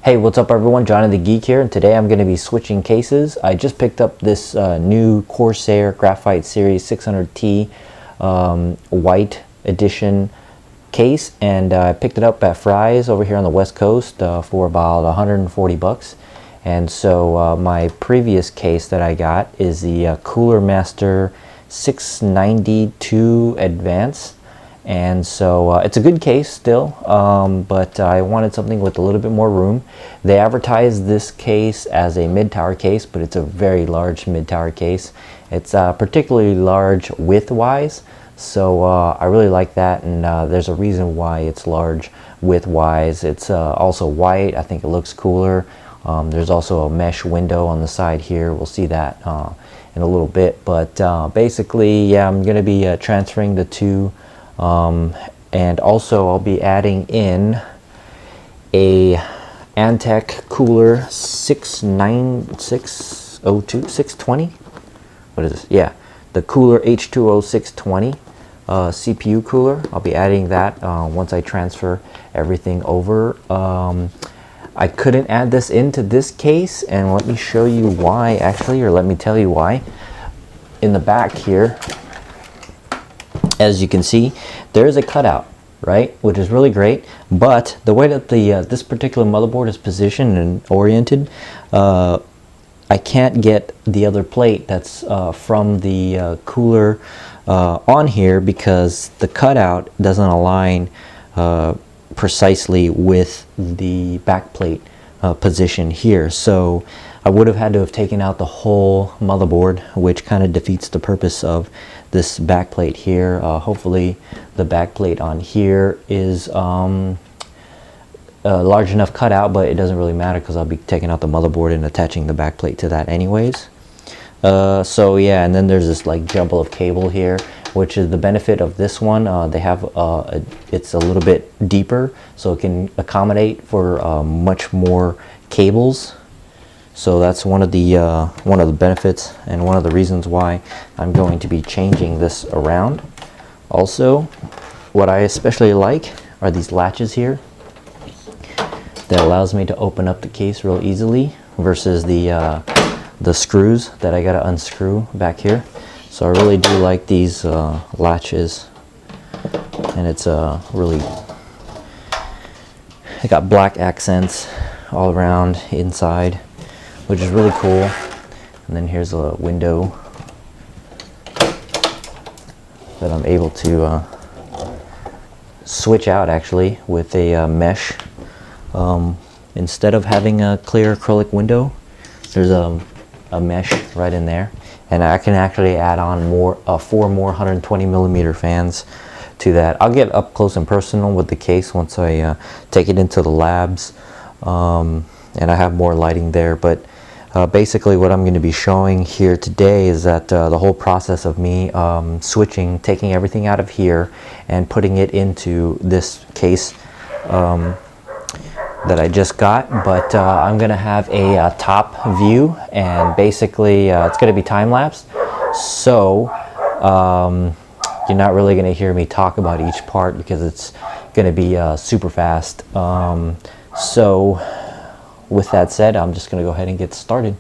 Hey, what's up everyone? Johnny the Geek here, and today I'm going to be switching cases. I just picked up this new Corsair Graphite Series 600T white edition case, and I picked it up at Fry's over here on the West Coast for about 140 bucks. And so my previous case that I got is the Cooler Master 692 Advance. And so it's a good case still, but I wanted something with a little bit more room. They advertise this case as a mid-tower case, but it's a very large mid-tower case. It's particularly large width-wise, so I really like that, and there's a reason why it's large width-wise. It's also white. I think it looks cooler. There's also a mesh window on the side here. We'll see that in a little bit, but basically, yeah, I'm going to be transferring the two. And also I'll be adding in a Antec cooler 620. What is this? Yeah, the cooler H2O 620 CPU cooler. I'll be adding that once I transfer everything over. I couldn't add this into this case, and let me show you why actually, or let me tell you why. In the back here, as you can see, there is a cutout, right, which is really great, but the way that the this particular motherboard is positioned and oriented, I can't get the other plate that's from the cooler on here because the cutout doesn't align precisely with the back plate position here. So I would have had to have taken out the whole motherboard, which kind of defeats the purpose of this back plate here. Hopefully the back plate on here is large enough cutout, but it doesn't really matter because I'll be taking out the motherboard and attaching the back plate to that anyways. So yeah, and then there's this like jumble of cable here, which is the benefit of this one. They have it's a little bit deeper, so it can accommodate for much more cables. So that's one of the benefits and one of the reasons why I'm going to be changing this around. Also, what I especially like are these latches here that allows me to open up the case real easily versus the screws that I gotta unscrew back here. So I really do like these latches, and it's really, it got black accents all around inside, which is really cool. And then here's a window that I'm able to switch out actually with a mesh. Instead of having a clear acrylic window, there's a mesh right in there, and I can actually add on four more 120 millimeter fans to that. I'll get up close and personal with the case once I take it into the labs, and I have more lighting there, but basically what I'm going to be showing here today is that the whole process of me switching, taking everything out of here and putting it into this case that I just got. But I'm going to have a top view, and basically it's going to be time-lapse, so you're not really going to hear me talk about each part because it's going to be super fast. So with that said, I'm just going to go ahead and get started.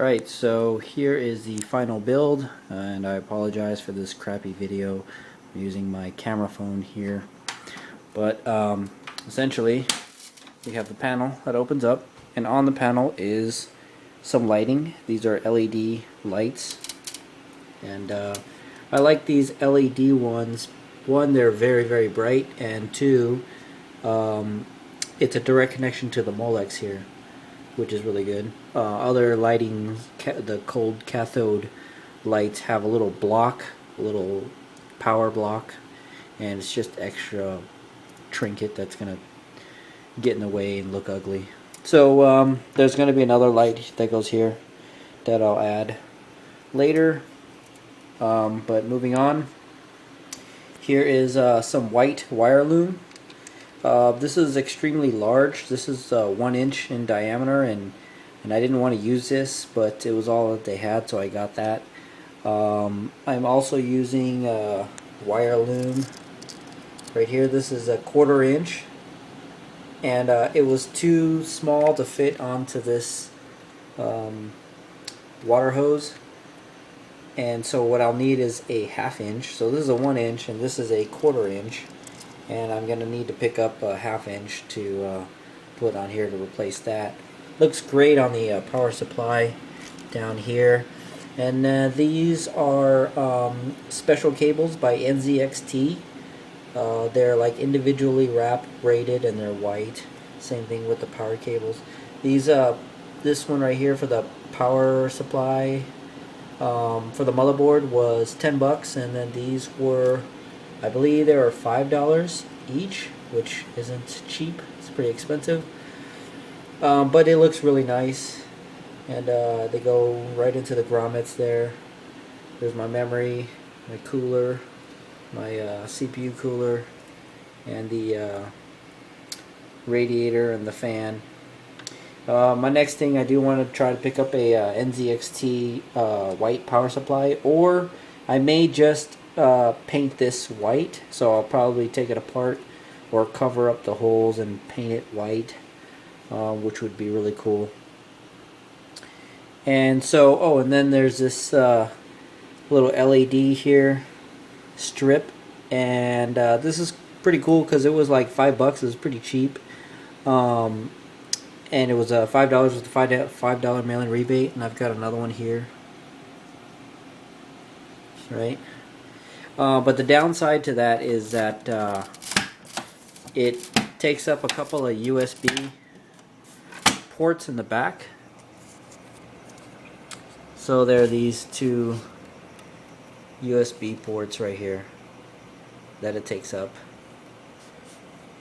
Alright, so here is the final build, and I apologize for this crappy video. I'm using my camera phone here. But essentially, we have the panel that opens up, and on the panel is some lighting. These are LED lights, and I like these LED ones. One, they're very, very bright, and two, it's a direct connection to the Molex here, which is really good. Other lighting, the cold cathode lights have a little block, a little power block, and it's just extra trinket that's gonna get in the way and look ugly. So there's gonna be another light that goes here that I'll add later. But moving on, here is some white wire loom. This is extremely large. This is 1 inch in diameter, and I didn't want to use this, but it was all that they had, so I got that. I'm also using wire loom right here. This is a 1/4 inch, and it was too small to fit onto this water hose, and so what I'll need is a 1/2 inch. So this is a 1 inch, and this is a 1/4 inch, and I'm gonna need to pick up a 1/2 inch to put on here to replace that. Looks great on the power supply down here. And these are special cables by NZXT. They're like individually wrapped, braided, and they're white. Same thing with the power cables. These this one right here for the power supply for the motherboard was 10 bucks, and then these were, I believe they were $5 each, which isn't cheap. It's pretty expensive, but it looks really nice, and they go right into the grommets there. There's my memory, my cooler, my CPU cooler, and the radiator and the fan. My next thing, I do want to try to pick up a NZXT white power supply, or I may just paint this white, so I'll probably take it apart or cover up the holes and paint it white, which would be really cool. And so, oh, and then there's this little LED here strip, and this is pretty cool because it was like 5 bucks. It was pretty cheap, and it was $5 with the $5 mail-in rebate. And I've got another one here, right? But the downside to that is that it takes up a couple of USB ports in the back. So there are these 2 USB ports right here that it takes up,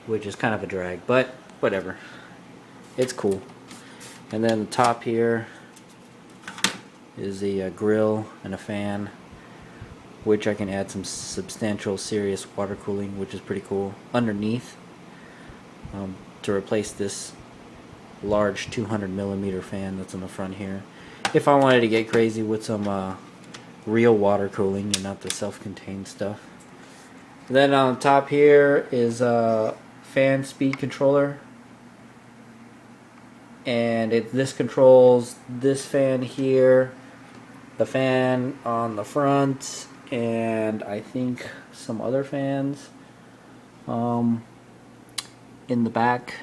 which is kind of a drag, but whatever, it's cool. And then the top here is the grill and a fan, which I can add some substantial serious water cooling, which is pretty cool, underneath, to replace this large 200mm fan that's in the front here, if I wanted to get crazy with some real water cooling and not the self-contained stuff. And then on top here is a fan speed controller, and this controls this fan here, the fan on the front, and I think some other fans in the back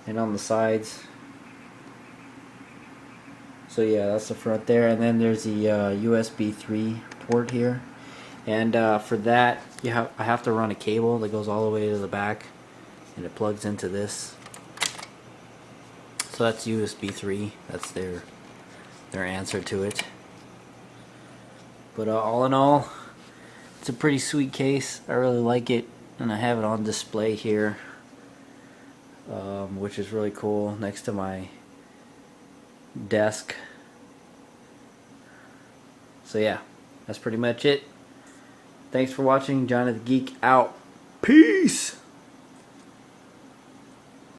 and on the sides. So yeah, that's the front there, and then there's the USB 3 port here, and for that I have to run a cable that goes all the way to the back, and it plugs into this. So that's USB 3. That's their answer to it. But all in all, it's a pretty sweet case. I really like it, and I have it on display here, which is really cool, next to my desk. So yeah, that's pretty much it. Thanks for watching. Johnny the Geek out. Peace!